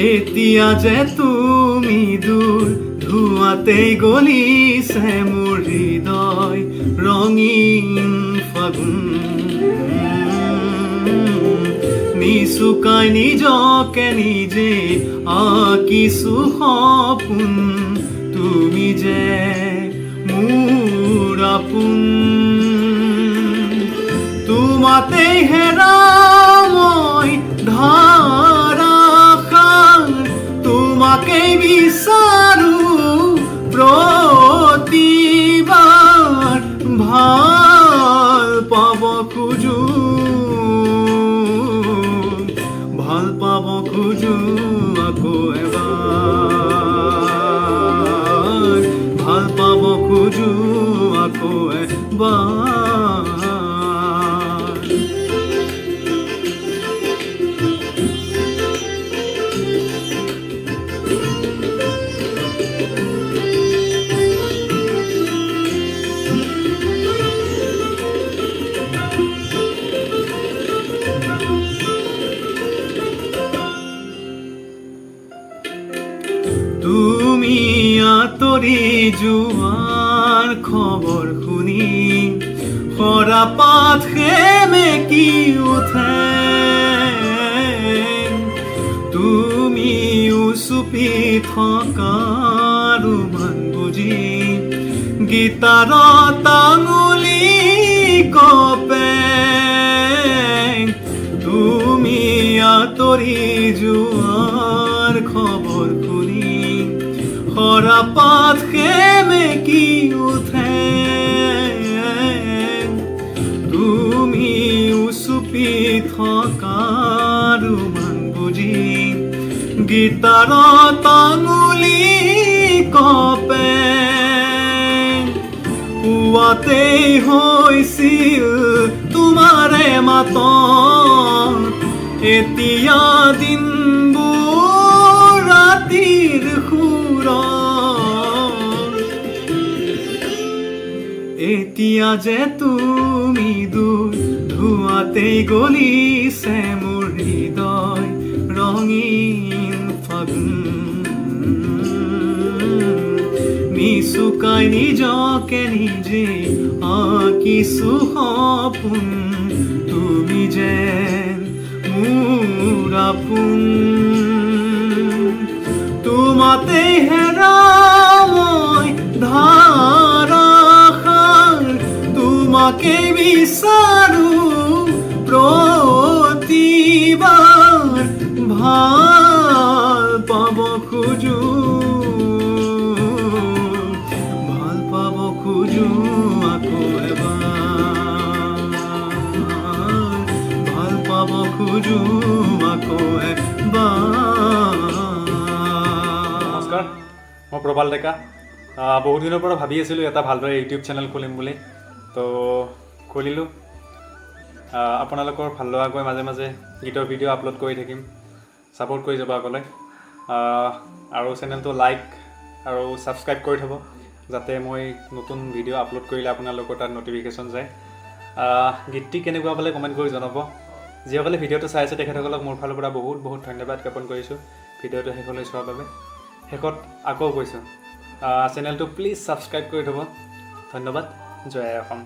এতিয়া যে তুমি দূৰ ধোঁৱাতেই গলিছে মোৰ হৃদয় ৰঙীন ফাগুন নিচুকাই নিজকে নিজে আঁকিছো সপোন তুমি যে মোৰ আপোন তোমাতেই হেৰাও মই ধাৰাসাৰ তোমাকেই বিচাৰো প্ৰতিবাৰ ভাল পাব খোজো আকৌ এবাৰ ভাল পাব খোজো আকৌ এবাৰ তুমি আঁতৰি যোৱাৰ খবৰ শুনি সৰাপাত সেমেকি উঠে তুমি চুপি থকাৰ মান বুজি গীতাৰত আঙুলি কপে তুমি আঁতৰি যোৱাৰ খবৰ শুনি সৰাপাত সেমেকি উঠে তুমি চুপি থকাৰ মান বুজি গীতাৰত আঙুলি কপে পুৱাতেই হৈছিল তোমাৰে মাতত এতিয়া দিনবোৰ ৰাতিৰ এতিয়া যে তুমি দূৰ ধোঁৱাতেই গলিছে মোৰ হৃদয় ৰঙীন ফাগুন নিচুকাই নিজকে নিজে আঁকিছো সপোন তুমি যে মোৰ আপোন তোমাতেই হেৰাও মই তোমাকে বিচাৰো প্ৰতিবাৰ ভাল পাব খোজো আকৌ এবাৰ ভাল পাব খোজো আকৌ এবাৰ। নমস্কাৰ, মই প্ৰবাল ডেকা। বহুত দিনৰ পৰা ভাবি আছিলোঁ এটা ভালদৰে ইউটিউব চেনেল খুলিম বুলি, তো খুলিলোঁ। আপোনালোকৰ ভাল লগাকৈ মাজে মাজে গীতৰ ভিডিঅ' আপলোড কৰি থাকিম, ছাপোৰ্ট কৰি যাব আগলৈ। আৰু চেনেলটো লাইক আৰু ছাবস্ক্ৰাইব কৰি থ'ব, যাতে মই নতুন ভিডিঅ' আপলোড কৰিলে আপোনালোকৰ তাত ন'টিফিকেশ্যন যায়। গীতটি কেনেকুৱা পালে কমেণ্ট কৰি জনাব। যিসকলে ভিডিঅ'টো চাই আছে তেখেতসকলক মোৰ ফালৰ পৰা বহুত বহুত ধন্যবাদ জ্ঞাপন কৰিছোঁ ভিডিঅ'টো শেষলৈ চোৱাৰ বাবে। শেষত আকৌ কৈছোঁ, চেনেলটো প্লিজ ছাবস্ক্ৰাইব কৰি থ'ব। ধন্যবাদ। জয় আই অসম।